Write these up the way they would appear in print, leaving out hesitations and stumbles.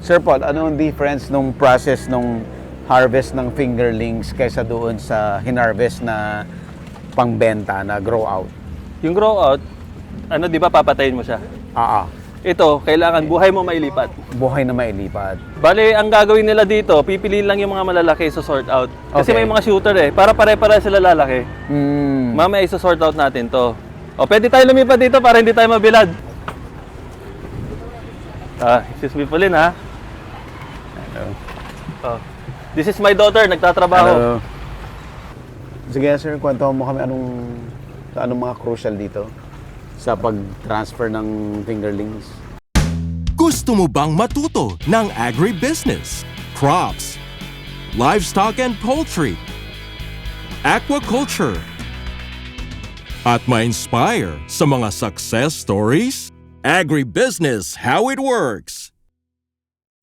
Sir Paul, ano ang difference nung process nung harvest ng fingerlings kaysa doon sa hinarvest na pangbenta na grow out? Yung grow out, ano, di ba papatayin mo siya? Ito, kailangan buhay mo mailipat. Buhay na mailipat. Bale, ang gagawin nila dito, pipiliin lang yung mga malalaki sa sort out. Kasi Okay. may mga shooter eh, para pare-pare sila lalaki. Mm. Mamaya isa-sort out natin to. O, pwede tayo lumipat dito para hindi tayo mabilad. Excuse me po, Lin, ha? Hello. Oh. This is my daughter, nagtatrabaho. Hello. Sige sir, kwento mo kami anong mga crucial dito sa pag-transfer ng fingerlings. Gusto mo bang matuto ng agribusiness, crops, livestock and poultry, aquaculture, at ma-inspire sa mga success stories? Agribusiness How It Works!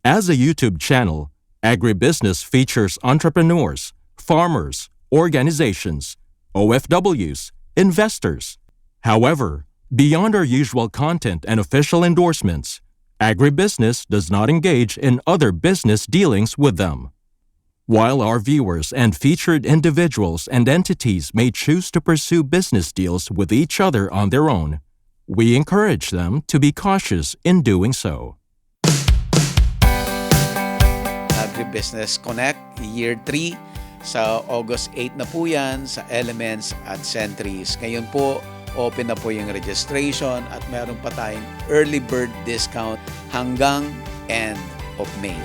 As a YouTube channel, Agribusiness features entrepreneurs, farmers, organizations, OFWs, investors. However, beyond our usual content and official endorsements, Agribusiness does not engage in other business dealings with them. While our viewers and featured individuals and entities may choose to pursue business deals with each other on their own, we encourage them to be cautious in doing so. Agribusiness Connect Year 3 sa August 8 na po yan sa Elements at Centuries. Ngayon po, open na po yung registration at meron pa tayong early bird discount hanggang end of May.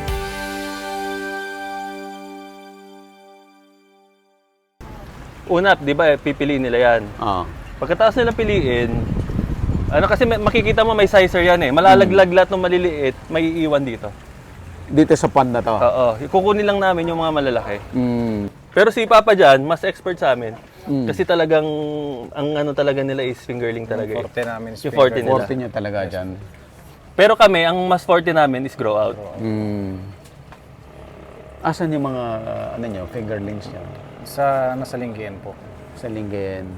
Una, di ba, pipiliin nila yan. Pagkatapos nila piliin, ano kasi makikita mo may sizer yan eh. Malalaglag lahat ng maliliit, may iiwan dito. Dito sa pond na to? Oo. Kukunin lang namin yung mga malalaki. Mm. Pero si Papa dyan, mas expert sa amin. Mm. Kasi talagang, ang ano talaga nila is fingerling talaga. Yung forte namin is Yung forte nila. Forte niya talaga dyan. Pero kami, ang mas forte namin is grow out. Mm. Asan yung mga fingerlings niya? Nasa Lingayen po. Sa Lingayen.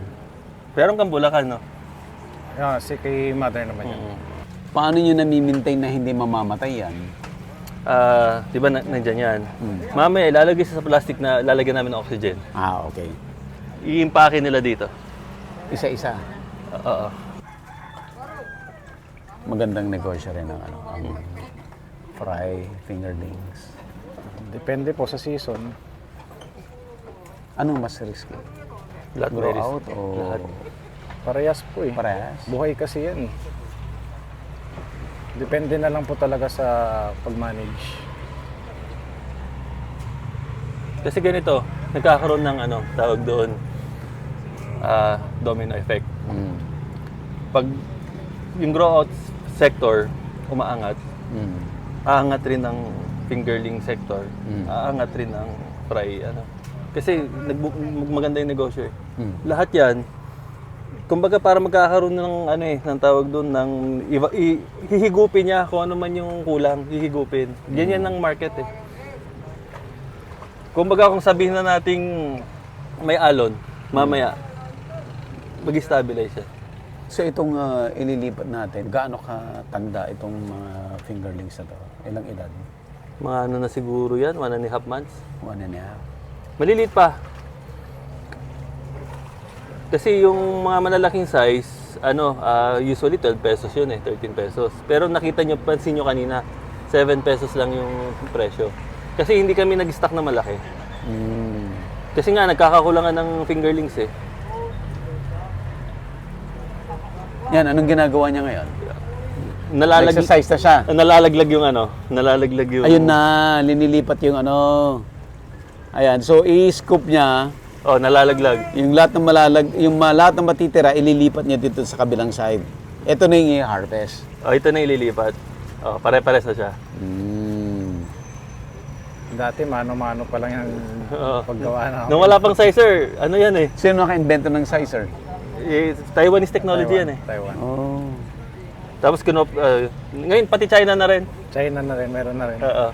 Pero hanggang Bulacan, no? Si kay mother naman yan. Paano nyo nami-maintain na hindi mamamatay yan? Di ba nandyan yan? Mamaya, ilalagay sa plastic na lalagyan namin ng oxygen. Okay. I-impake nila dito. Isa-isa. Oo. Magandang negosyo rin ang fry fingerlings. Depende po sa season. Anong mas risky? Lahat Grow may risk. out o Lahat. Parehas po eh. parehas? Buhay kasi yan eh. Depende na lang po talaga sa pag-manage. Kasi ganito, nagkakaroon ng tawag doon, domino effect. Mm. Pag yung grow out sector umaangat, aangat rin ng fingerling sector, aangat rin ng fry Kasi maganda yung negosyo eh. Lahat 'yan. Kumbaga para magkakaroon ng ng tawag doon ng hihigupin niya kung ano man yung kulang, hihigupin. Ganyan ang market eh. Kumbaga kung sabihin na nating may alon, mamaya mag-stabilize siya. So itong ililipat natin, gaano katanda itong mga fingerlings na to? Ilang edad? Mga na siguro yan, 1.5 months. 1.5. Maliliit pa. Kasi yung mga malalaking size, usually 12 pesos yun 13 pesos. Pero nakita nyo, pansin nyo kanina, 7 pesos lang yung presyo. Kasi hindi kami nag-stock na malaki. Kasi nga, nagkakakulangan ng fingerlings eh. Yan, anong ginagawa niya ngayon? Exercise na siya. Nalalaglag yung nalalaglag yung... Ayun na, linilipat yung Ayan, so i-scoop niya. Nalalaglag. Yung lahat ng lahat ng matitira, ililipat niya dito sa kabilang side. Ito na yung i-harvest. Ito na ililipat. Pare-pares na siya. Dati mano-mano pa lang yung paggawa na. Nung wala pang sizer, yan eh. Sino naka-invento ng sizer? Taiwanese technology yan eh. Taiwan. Oh. Tapos ngayon pati China na rin. China na rin, meron na rin. Oo.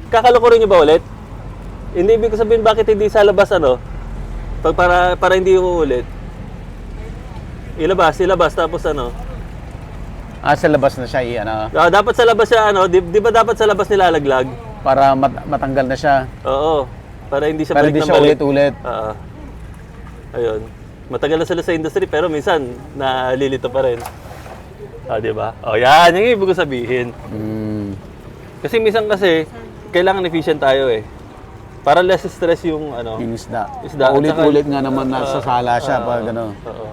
Kakalokorin nyo ba ulit? Hindi ibig ko sabihin bakit hindi sa labas para hindi uulit. ilabas, tapos ano. Sa labas na siya, ano, Dapat sa labas siya, ano, di ba dapat sa labas nilalaglag? para matanggal na siya. Oo. Para hindi siya Para balik hindi ng siya balik. ulit-ulit. Oo. Ayun. Matagal na sila sa industry, pero minsan, nalilito pa rin. Di ba? Yan. Yung ibig ko sabihin. Kasi minsan kasi, kailangan efficient tayo eh. Para less stress yung ano. Yung isda. Isda. Ulit-ulit nga naman nasa sala siya pag ano. Oo.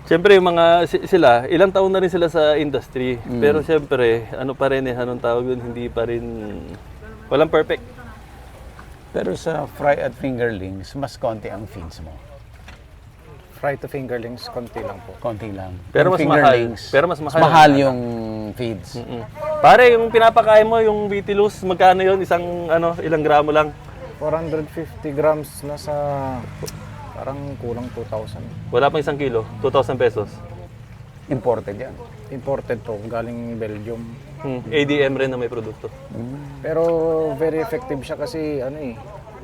Siyempre yung mga sila, ilang taon na rin sila sa industry. Pero siyempre, ano pa rin anong tawag yun, hindi pa rin, walang perfect. Pero sa fry at fingerlings, mas konti ang feeds mo. Fry to fingerlings, konti lang po. Konti lang. Pero Yung mas fingerlings, mahal. Pero mas mahal. mahal yung feeds. Pare, yung pinapakain mo, yung Vitilus, magkano yun? Ilang gramo lang? 450 grams na sa parang kulang 2,000. Wala pang 1 kilo, 2,000 pesos. Imported yan. Imported po, galing Belgium. ADM rin na may produkto. Pero very effective siya kasi ano eh,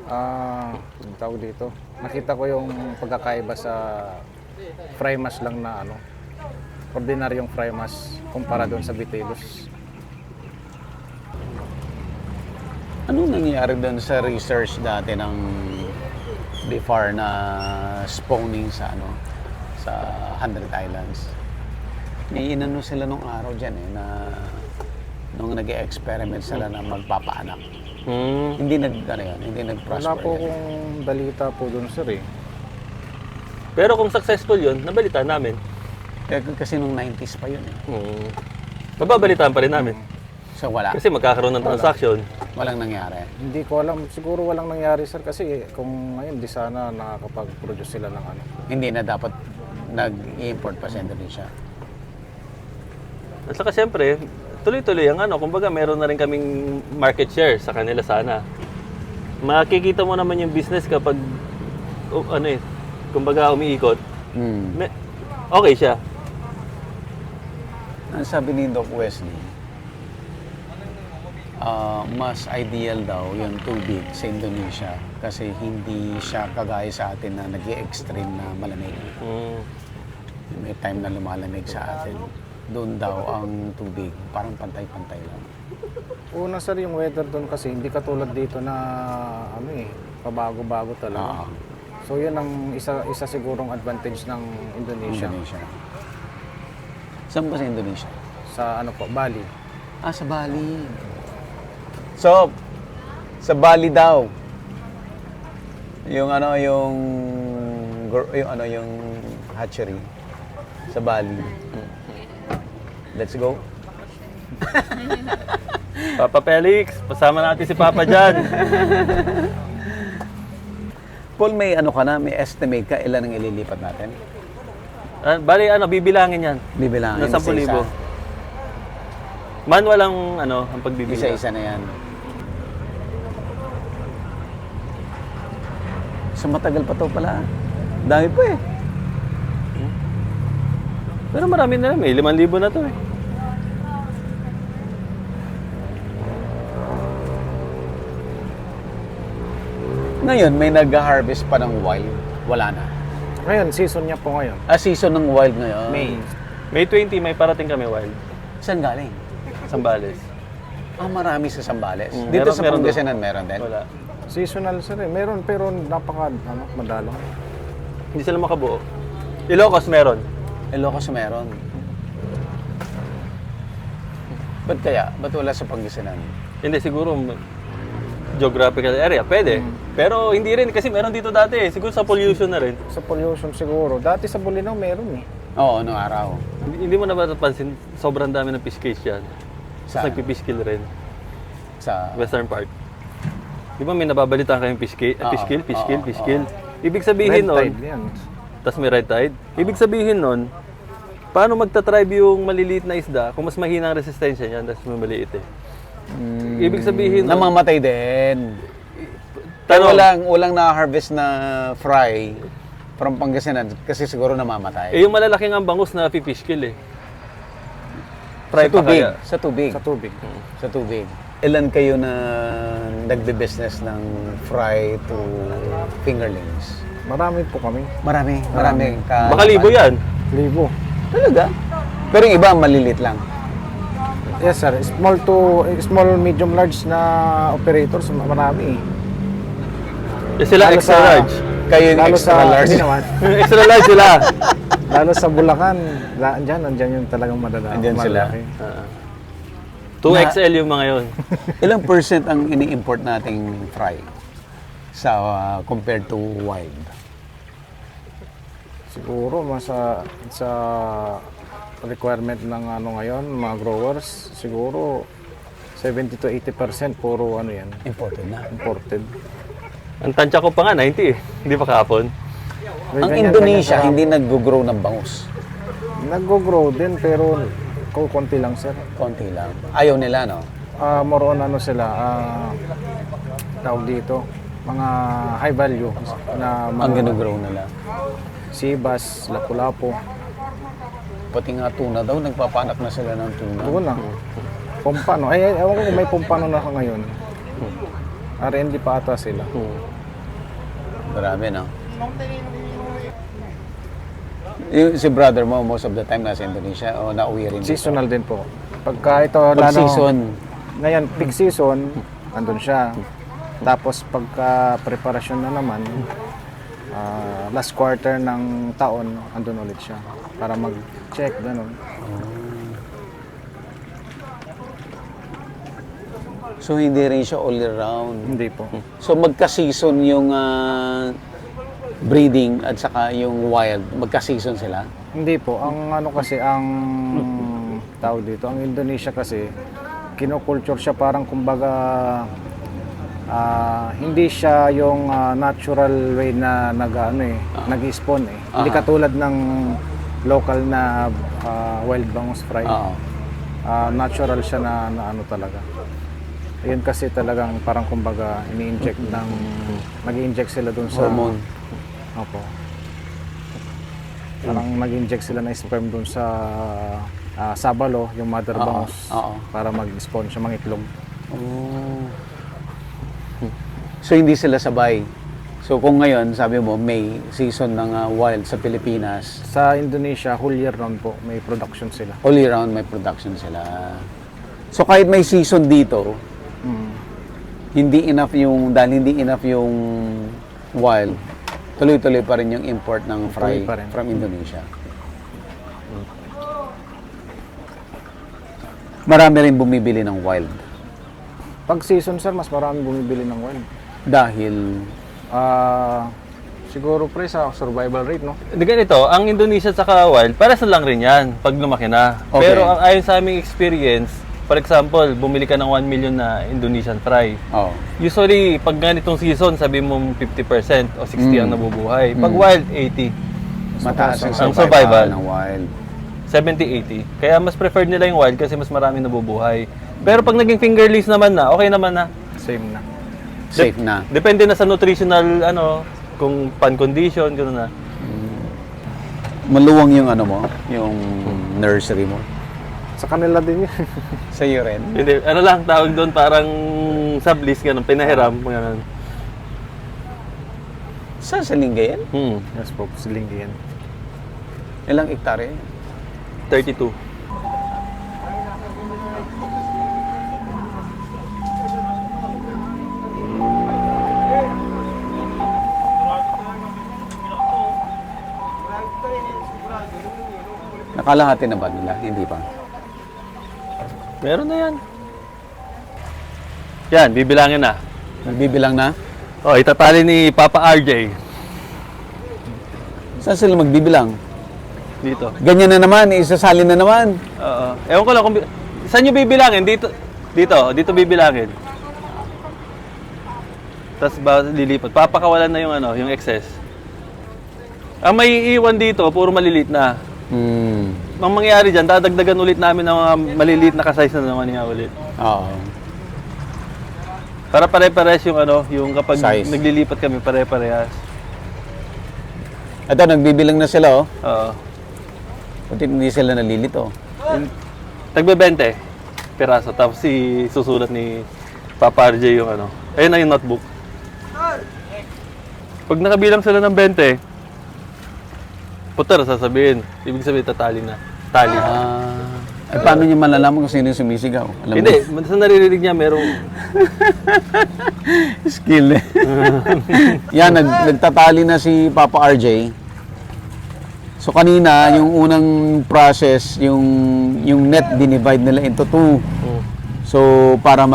ang tawag dito, nakita ko yung pagkakaiba sa fry mash lang na ano, ordinaryong fry mash kumpara doon sa Vitilus. Anong nangyari doon sa research dati ng BFAR na spawning sa ano sa 100 Islands? May inano sila nung araw dyan eh na nung nag-experiment sila na magpapaanak. Hindi hindi nag-prosper. Wala po yan. kung balita po doon sir eh. Pero kung successful yun, nabalita namin. Kasi nung 90s pa yun eh. Mababalitaan pa rin namin. So wala. Kasi magkakaroon ng transaction. Walang nangyari. Hindi ko alam, siguro walang nangyari sir kasi kung ngayon di sana nakakapag-produce sila ng ano. Hindi na dapat nag-import pa sa Indonesia. At saka siyempre, tuloy-tuloy ang ano, kumbaga meron na rin kaming market share sa kanila sana. Makikita mo naman yung business kapag, kumbaga umiikot, okay siya. Ang sabi ni Doc Wesley, mas ideal daw yung tubig sa Indonesia kasi hindi siya kagaya sa atin na nag-extreme na malamig. May time na lumalamig sa atin. Doon daw ang tubig, parang pantay-pantay lang. Una sir, yung weather doon kasi hindi katulad dito na ano eh, pabago-bago talaga. So yun ang isa sigurong advantage ng Indonesia. Saan ba sa Indonesia? Sa ano po, Bali. Sa Bali. So, sa Bali daw. Yung hatchery sa Bali. Let's go. Papa Felix, pasama natin si Papa dyan. Paul, may may estimate ka ilan ang ililipat natin? Bali, bibilangin yan. Bibilangin Na 10,000. Manual ang pagbibilang. Isa-isa na yan. So matagal pa to pala. Dami pa eh. Pero marami na lang, 5,000 na to eh. Ngayon, may nag-harvest pa ng wild. Wala na. Ngayon, season niya po ngayon. Season ng wild ngayon. May 20, may parating kami wild. Saan galing? Sambales. Marami sa Sambales. Dito Meron- sa meron Pangasinan meron din. Wala. Seasonal sir eh. Meron pero madalo. Hindi sila makabuo. Ilocos meron. Ilocos meron. Ba't kaya? Ba't wala sa Pangasinan? Hindi, siguro geographical area, pwede. Pero hindi rin, kasi meron dito dati eh. Siguro sa pollution na rin. Sa pollution siguro. Dati sa Bulinaw meron eh. Oo, noong araw. Hindi mo na ba napansin, sobrang dami ng fish cage yan. Saan? Tapos nagpipiskil rin. Sa... Western part. Di ba may nababalitaan kayong piskill? Oo. Ibig sabihin Red nun, tide yan. tas may red tide. Ibig sabihin nun, paano magta-thrive yung maliliit na isda kung mas mahina ang resistensya niyan, tas may maliit eh. Ibig sabihin nun, Namamatay din. Pero walang na-harvest na fry from Pangasinan kasi siguro namamatay. yung malalaking ang bangus na pipiskil eh. Fry Sa tubig. pa kaya. Sa tubig. Sa tubig. Sa tubig. Ilan kayo na nagbe-business ng fry to fingerlings? Marami po kami. Marami. Baka libo yan. Libo. Talaga? Pero yung iba, malilit lang. Yes sir, small, medium, large na operators, marami. Eh, sila Lalo extra sa- large. Kayo yung Lalo extra sa, large. hindi naman. Extra large sila. Lalo sa Bulacan, andyan yung talagang madala. Andyan sila. malaki. 2XL yung mga yun. Ilang percent ang ini-import nating fry sa compared to wild? Siguro sa requirement ng ano ngayon, mga growers, siguro 70 to 80% puro ano yan, Imported na. imported. Ang tansya ko pa nga, 90 eh. Hindi pa kahapon. May Ang ganyan- Indonesia, ganyan hindi nag-grow ng bangus. nag-grow din pero konti lang sir. Konti lang. Ayaw nila, no? More on ano sila, tawag dito, mga high value na Ang mga ginogrow nila. sibas, lapu-lapu. Pati nga tuna daw, nagpapanak na sila ng tuna. Doon na. Pompano. Ewan ko kung may pompano na ngayon. R&D pa ata sila. Marami, no? Yung, si brother mo, most of the time nasa Indonesia o nauwi rin dito? Seasonal din po. Pagka ito, Pag season, ngayon, peak season, andun siya. Tapos pagka preparasyon na naman, last quarter ng taon, andun ulit siya. Para mag-check, gano'n. so hindi rin siya all year round. Hindi po. So magka-season yung breeding at saka yung wild, magka-season sila? Hindi po. Ang ano kasi, ang tawag dito, ang Indonesia kasi, kinoculture siya parang kumbaga, hindi siya yung natural way na nag-spawn eh. Hindi katulad ng local na wild bangus fry. Oo. Natural siya na ano talaga. Yun kasi talagang parang kumbaga ini-inject ng nag-inject sila dun sa Hormone. Opo. Parang nag-inject sila ng sperm dun sa sabalo, yung mother bangus oo. para mag-spawn siya mga itlog. Oh. So hindi sila sabay. So kung ngayon, sabi mo, may season ng wild sa Pilipinas, Sa Indonesia, whole year round po, may production sila. all year round may production sila. So kahit may season dito, hindi enough yung wild, tuloy-tuloy pa rin yung import ng fry Tuloy pa rin. from Indonesia. Marami rin bumibili ng wild Pag season sir, mas marami bumibili ng wild. dahil Siguro pre sa survival rate, no? Hindi ganito, ang Indonesia at saka wild, pares na lang rin yan pag lumaki na. Okay. Pero ang ayon sa aming experience, for example, bumili ka ng 1 million na Indonesian fry. oh, Usually, pag ganitong season, sabi mo 50% o 60 ang nabubuhay. Pag wild, 80. mataas Ang ang survival. ng wild. 70-80. Kaya mas preferred nila yung wild kasi mas marami nabubuhay. Pero pag naging fingerlings naman na, okay naman na. Same na. Safe na. Depende na sa nutritional, kung pan condition, gano'n na. Maluwang yung yung nursery mo. Sa kanila din yun. Sa iyo rin. Hindi, lang, tawag doon parang sublease, gano'n, pinahiram, gano'n. Saan sa Lingayen? Yes po, silinggi yan. Ilang hektare? 32. Nakalahati na ba nila? Hindi pa. Meron na yan. Yan, bibilangin na. Nagbibilang na? Oh, itatali ni Papa RJ. Saan sila magbibilang? Dito. Ganyan na naman, isasali na naman. Oo. Ewan ko lang kung... Saan nyo bibilangin? Dito. Dito bibilangin. Tapos ba lilipat? Papakawalan na yung excess. Ang may iiwan dito, puro malilit na. Ang mangyayari dyan, dadagdagan ulit namin ng mga maliliit na ka-size na naman nga ulit. Oo. Para pare-pares yung yung kapag Size. naglilipat kami, pare-parehas. Ito, nagbibilang na sila, oh. Oo. Buti hindi sila nalilito. Tagbe 20. piraso. Tapos susulat ni Papa RJ yung ano. Ayun na yung notebook. Pag nakabilang sila ng 20, puter, sasabihin. Ibig sabihin, tatali na. Tali. Paano niyo malalaman kung sino yung sumisigaw? Alam Hindi, sa naririnig niya, merong... skill eh. Yan, nagtatali na si Papa RJ. So kanina, yung unang process, yung net dinivide nila into 2. So para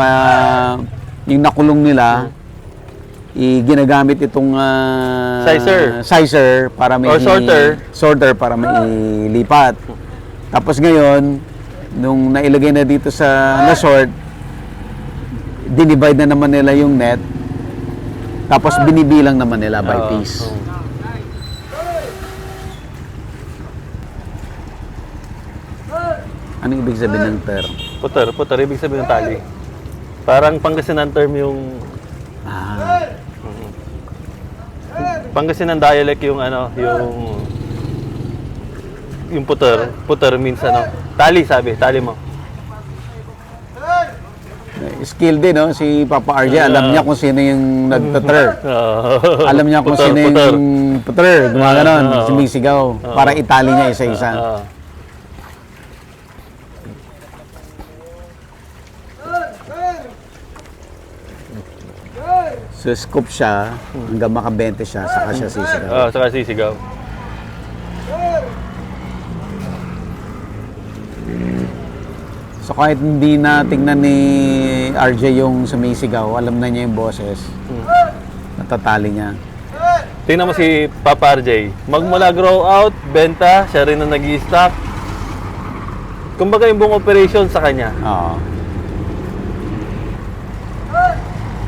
yung nakulong nila, ginagamit itong sizer para may Or sorter para mailipat. Tapos ngayon, nung nailagay na dito sa na-sort, dinivide na naman nila yung net. Tapos binibilang naman nila by piece. Ano ibig sabihin ng term? Puter, ibig sabihin ng tali. Parang Pangasinan term yung... Pangasinan dialect yung ano, yung puter. Puter means ano, tali mo. Skill din, no? Si Papa RJ, alam niya kung sino yung nagtuter. Alam niya kung sino yung puter. Gumaganon, sumisigaw. Para itali niya isa-isa. So, scoop siya, hanggang maka-20 siya, saka siya sisigaw. Saka sisigaw. So, kahit hindi na tingnan ni RJ yung sumisigaw, alam na niya yung boses. Natatali niya. Tingnan mo si Papa RJ. Magmula grow out, benta, siya rin ang nag-i-stock. Kumbaga yung buong operation sa kanya. Oo.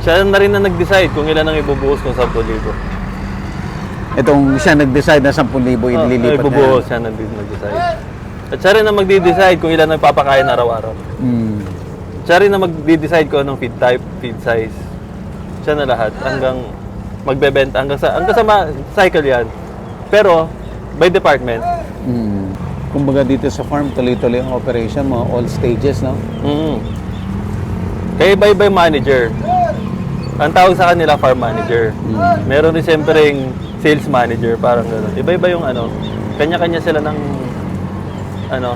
Siya na rin ang nag-decide kung ilan ang ibubuhos kung 10,000. Itong siya nag-decide na 10,000 ililipat ibubuhos, siya nag-decide. At siya rin ang magdi-decide kung ilan ang papakain araw-araw. Siya rin ang magdi-decide kung anong feed type, feed size. Siya na lahat hanggang magbebenta hanggang sa cycle yan. Pero by department. Kumbaga dito sa farm, tuloy-tuloy ang operation mo, all stages, no? Kaya iba-iba yung manager. Ang tawag sa kanila farm manager. Meron rin siyempre yung sales manager, parang gano'n. Iba-iba yung ano, kanya-kanya sila ng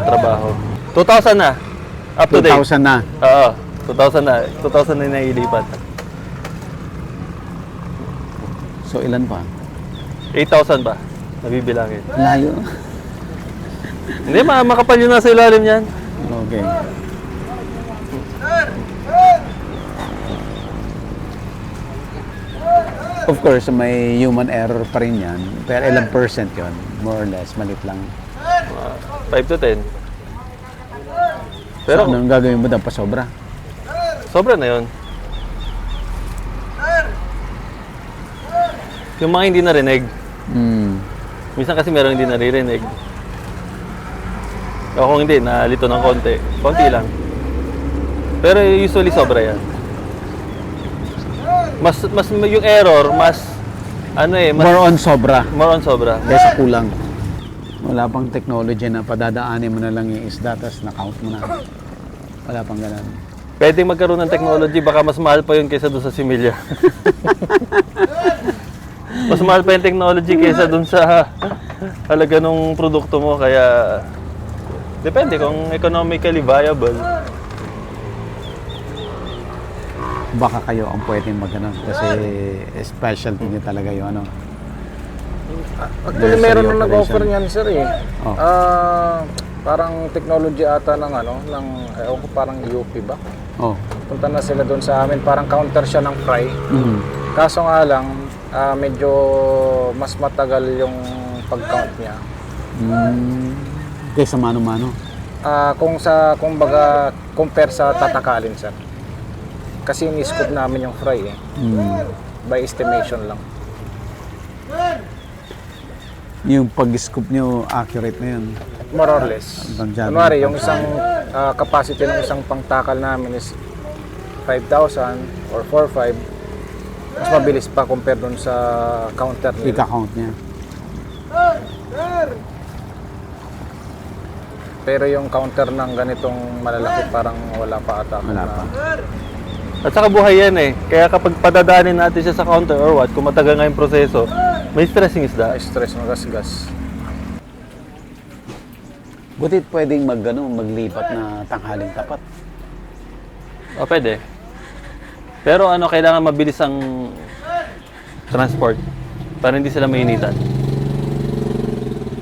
trabaho. 2,000 na. Up to date. 2,000 na. Oo, 2,000 na. 2,000 na nailipat. So ilan pa? 8,000 ba? Nabibilangin. Layo. Hindi, makapal yun nasa ilalim yan. Okay. Of course, may human error pa rin yan. Pero ilang percent yun? More or less, malit lang. 5 to 10. Pero Pero anong gagawin mo daw pa sobra? sobra na yun. Yung mga hindi narinig. Minsan kasi meron hindi naririnig. O kung hindi, nalito ng konti. Konti lang. Pero usually sobra yan. Mas yung error, mas More on sobra sobra. kaysa kulang. Wala pang technology na padadaanin mo na lang yung isda tapos na-count mo na. Wala pang ganun. Pwedeng magkaroon ng technology, baka mas mahal pa yun kaysa doon sa similya. Mas mahal pa yung technology kaysa doon sa halaga ng produkto mo, kaya depende kung economically viable. Baka kayo ang pwedeng mag-ano kasi specialty niyo talaga yung ano. Actually, meron na nag-offer niyan, sir eh. Oh. Parang technology ata ng ewan ko, parang UP ba? Oh. Punta na sila doon sa amin, parang counter siya ng fry. Kaso nga lang, medyo mas matagal yung pag-count niya. Kaysa mano-mano. Kung baga, compare sa tatakalin, sir. Kasi ni-scoop namin yung fry eh. By estimation lang. Yung pag-scoop nyo, accurate na yun. More or less. Kunwari, yung isang capacity ng isang pangtakal namin is 5,000 or 4,500. Mas mabilis pa compare dun sa counter nila. Ika-count niya. Pero yung counter ng ganitong malalaki parang wala pa ata. Wala pa. At saka buhay yan eh. Kaya kapag padadaanin natin siya sa counter or what, kung matagal nga yung proseso, may stressing isda. Stress, magasgas. Butit pwedeng maglipat na tanghaling tapat. O, pwede. Pero ano, kailangan mabilis ang transport para hindi sila mainitan.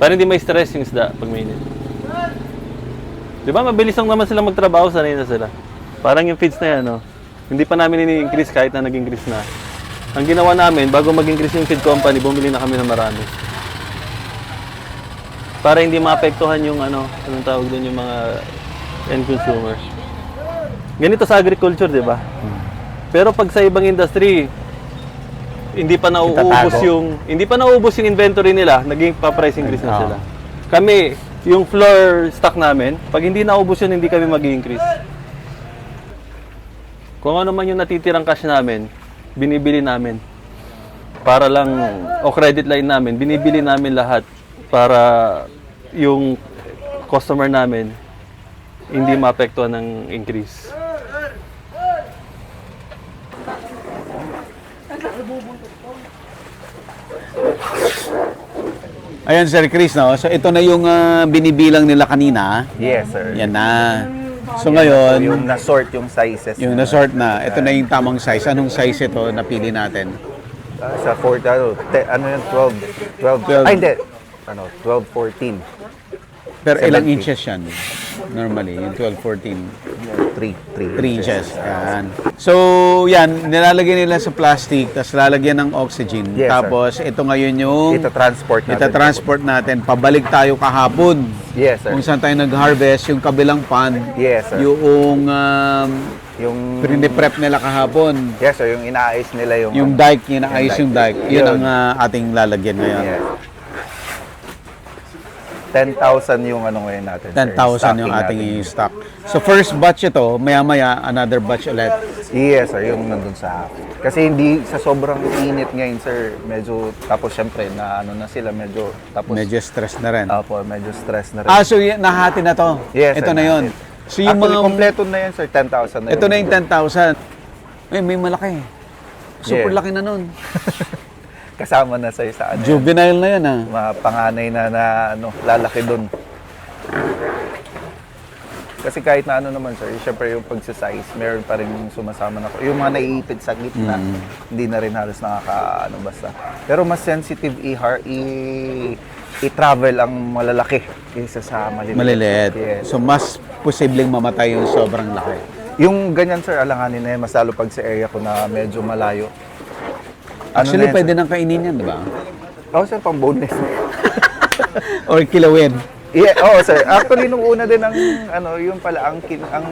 Para hindi may stress yung isda pag mainit. Di ba, mabilis lang naman sila magtrabaho, sanay na sila. Parang yung feeds na yan, no? Hindi pa namin ini-increase kahit na nag-increase na. Ang ginawa namin, bago mag-increase yung feed company, bumili na kami ng marami. Para hindi maapektuhan yung anong tawag doon, yung mga end consumers. Ganito sa agriculture, di ba? Pero pag sa ibang industry, hindi pa nauubos yung inventory nila, naging pa-price increase na sila. Kami, yung floor stock namin, pag hindi naubos yun, hindi kami mag-increase. Kung ano man yung natitirang cash namin, binibili namin. Para lang, o credit line namin, binibili namin lahat para yung customer namin hindi maapektuhan ng increase. Ayan, Sir Chris, no? So, ito na yung binibilang nila kanina. Yes, sir. Yan na. So, ngayon, Yung na-sort yung sizes. yung na-sort na, ito na yung tamang size. Anong size ito napili natin? Sa 40, ano yun, 12. Ay, hindi. 12, 14. Pero ilang 70. inches yan? Normally, yung 12, 14. 3 3 inches. Yan. So, yan, nilalagay nila sa plastic, tapos lalagyan ng oxygen. Yes, sir. Tapos, ito ngayon yung Ita-transport natin. natin. Pabalik tayo kahapon. Yes, sir. Kung saan tayo nag-harvest, yung kabilang pond, Yes, sir. yung Yung prep nila kahapon. Yes, sir. Yung inaayos nila Yung dike, yun naayos yung dike. Yun ang ating lalagyan ngayon. Yes. 10,000 yung ngayon natin. sir. 10,000 yung Stocking ating natin. i-stock. So first batch ito, maya-maya another batch ulit. Yes, sir. Yung nandun sa kasi hindi sa sobrang init ngayon, sir. Medyo, tapos syempre, na na sila, medyo, tapos, Medyo stress na rin. Opo, medyo stress na rin. So nahati na to. Yes, Ito sir, na yun. natin. So yung Actually, mga kompleto na yan, sir. 10,000 na ito na yung 10,000. May malaki. Super Yeah. laki na nun. Kasama na sa isa. Juvenile na yan Mga panganay na lalaki doon. Kasi kahit na naman, sir, syempre yung pagsa-size, meron pa rin yung sumasama na. Yung mga naiipit sa gitna, hindi na rin halos basta. Pero mas sensitive i-travel ang malalaki kaysa sa maliliit. Maliliit. Yes. So mas posibleng mamatay yung sobrang laki. Yung ganyan, sir, alanganin na yan, mas lalo pag sa area ko na medyo malayo. Actually, na yan, pwede nang kainin yan, di ba? Oo, sir, pang boneless. Or kilawin. Yeah, oo, sir. Actually, nung una din yung pala, ang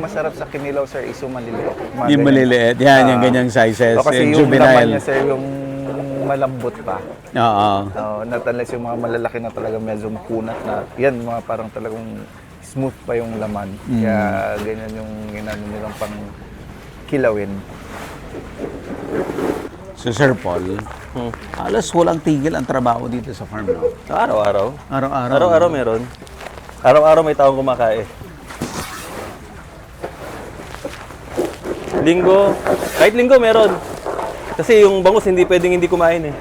masarap sa kinilaw, sir, is yung maliliit. Yung maliliit. Yan, yung ganyang sizes. Kasi Yung yung laman juvenile. niya, sir, yung malambot pa. Oo. Not unless yung mga malalaki na talaga medyo makunat na, yan, mga parang talagang smooth pa yung laman. Kaya ganyan yung ginano nilang pang kilawin. So, Sir Paul, alas walang tigil ang trabaho dito sa farm. No? Araw-araw. Araw-araw. Araw-araw meron. Araw-araw may taong kumakain. Linggo, kahit linggo meron. Kasi yung bangus hindi pwedeng hindi kumain eh.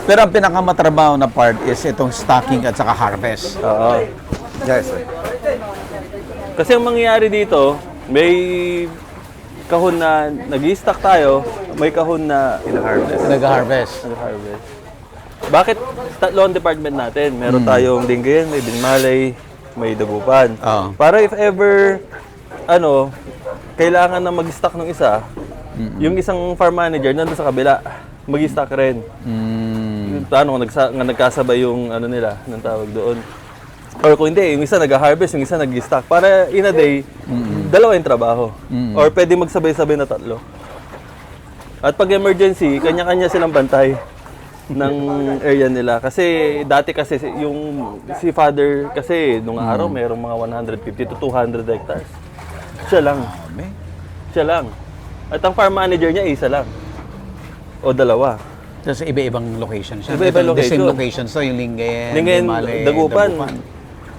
Pero ang pinakamatrabaho na part is itong stocking at saka harvest. Oo. Yes, sir. Kasi ang mangyayari dito, may kahon na nag-i-stock tayo, may kahon na Ina-harvest. Nag-harvest. nag-harvest. Bakit tatlo ang department natin? Meron tayong Lingayen, may Binmalay, may Dagupan. Oo. Para if ever, kailangan na mag-stock ng isa, yung isang farm manager nandun sa kabila, mag-stock rin. Nagkasabay yung nila, ng tawag doon. Or kung hindi, yung isa nag-harvest, yung isa nag-stock. Para in a day, dalawa yung trabaho. Or pwede magsabay-sabay na tatlo. At pag emergency, kanya-kanya silang bantay ng area nila. Kasi dati kasi si father kasi nung araw mayroong mga 150 to 200 hectares. Siya lang. Siya lang. At ang farm manager niya isa lang. O dalawa. So, sa iba-ibang location siya. Iba-ibang The same location. location. So, yung Lingayen, Lingayen, Binmalay, Dagupan.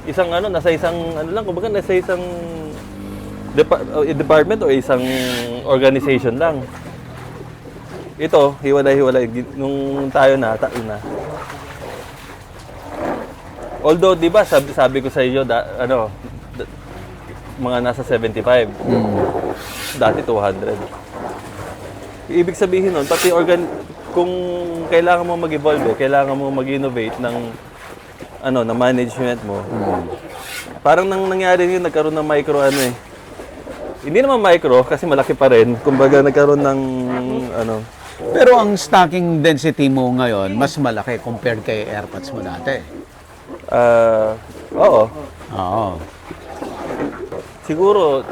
isang ano, nasa isang ano lang, kumbaga nasa isang department o isang organization lang. Ito, hiwalay-hiwalay. Nung tayo na. Although, di ba, sabi ko sa iyo, mga nasa 75. Dati 200. Ibig sabihin nun, pati kung kailangan mo mag-evolve, kailangan mo mag-innovate ng na management mo. Parang nangyari yun, nagkaroon ng micro Hindi naman micro kasi malaki pa rin. Kumbaga nagkaroon ng Pero ang stocking density mo ngayon, mas malaki compared kay AirPods mo dati. Oo. Oo. Siguro,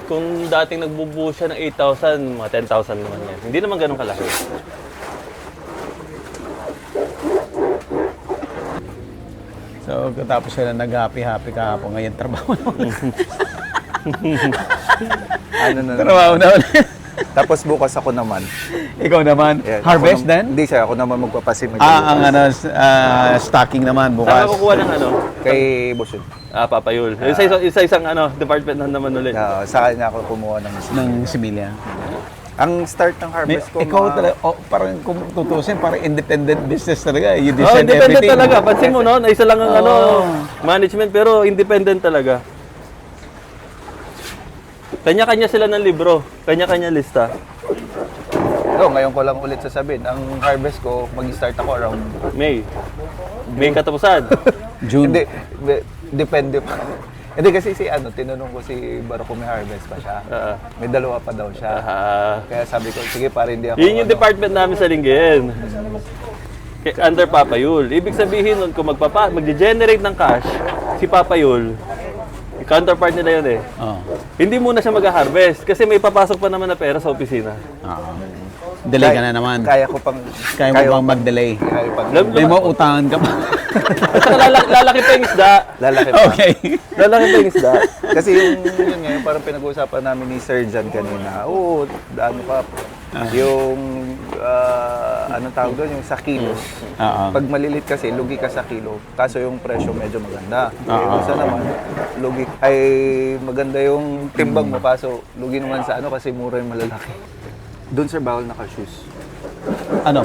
kung dating nagbubuo siya ng 8,000, mga 10,000 naman yan. Hindi naman ganun kalaki. So, tapos sila nag-happy-happy kahapon. Ngayon, trabaho na ulit. Trabaho na ulit. Tapos bukas ako naman. Ikaw naman, Yeah, harvest ako din? Hindi sir, ako naman magpapasim. Ang stocking naman Saan bukas. ka kukuha ng Kay Bosun. Papayul. Isa-isang department na naman ulit. Sa kanya ako kumuha ng Ng similya. Ang start ng harvest ko, Ikaw talaga, parang kung tutusin, parang independent business talaga. You Oh, decide independent everything. talaga. Pansin mo, no? Na isa lang ang management, pero independent talaga. Kanya-kanya sila ng libro. Kanya-kanya lista. Ngayon ko lang ulit sasabihin, ang harvest ko, mag-start ako around May katapusan. June. Hindi, depende pa. Hindi kasi tinanong ko si Baro kung may harvest pa siya. May dalawa pa daw siya. Kaya sabi ko, sige para hindi ako... Yun yung department namin sa Lingayen. Under Papayul. Ibig sabihin nun, kung mag-generate ng cash, si Papayul, counterpart nila yun eh. Hindi muna siya mag-harvest kasi may papasok pa naman na pera sa opisina. Delay ka na naman. Kaya ko pang... Kaya mo bang mag-delay? Kaya pang... May mo utangan ka pa. At saka lalaki pa yung isda. Lalaki pa. Okay. Lalaki pa yung isda. Kasi yun ngayon, parang pinag-uusapan namin ni Sir Jan kanina. Anong tawag doon? Yung sa kilos. Pag malilit kasi, lugi ka sa kilo. Kaso yung presyo medyo maganda. Isa naman, maganda yung timbang mo. Kaso lugi naman sa kasi mura yung malalaki. Doon sir, bawal naka-shoes.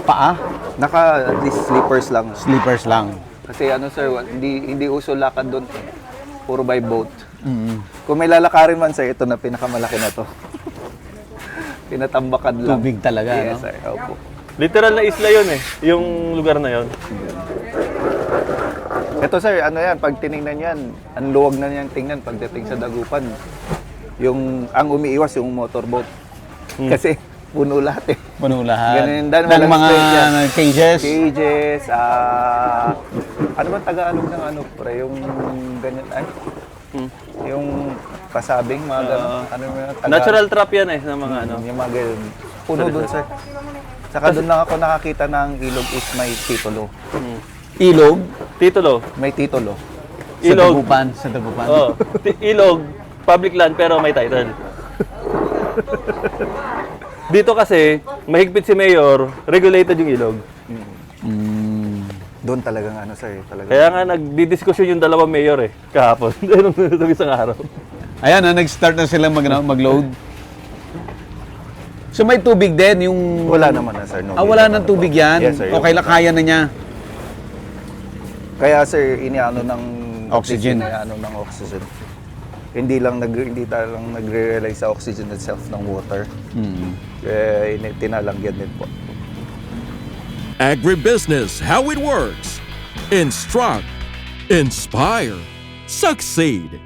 Paa? At least slippers lang. Slippers lang. Kasi sir, hindi uso lakad doon. Puro by boat. Kung may lalakarin man sir, ito na pinakamalaki na to. Pinatambakan lang. Tubig talaga, yes, no? sir. Opo. Literal na isla yun eh. Yung lugar na yun. Ito sir, pag tinignan yan, ang luwag na niyang tingnan pagdating sa dagupan. Ang umiiwas yung motorboat. Kasi puno lahat eh. Puno lahat. Ganun, dahil Ng walang mga space yan. cages. Cages, ano ba Tagalog ng pre? Yung ganyan, yung pasabing, mga gano'n. Natural trap yan eh, ng mga Yung mga ganyan. Puno dun sir. Saka doon lang ako nakakita ng ilog is may titulo. Ilog. Titulo. May titulo. Ilog. Sa Dagupan. Oh, ilog, public land pero may title. Dito kasi, mahigpit si Mayor, regulated yung ilog. Doon talagang sir, talagang. Kaya nga nagdidiskusyon yung dalawang mayor eh, kahapon. Nung isang araw. Ayan, nag-start na sila mag-load. So may tubig din yung... Wala naman sir. No, wala nang tubig yan? Yes, sir. Okay, kaya na niya. Kaya sir, iniano ng Oxygen. ng oxygen. Hindi tayo lang nagre-rely sa oxygen itself ng water. Kaya tinalagyan din po. Agribusiness, how it works. Instruct, inspire, succeed.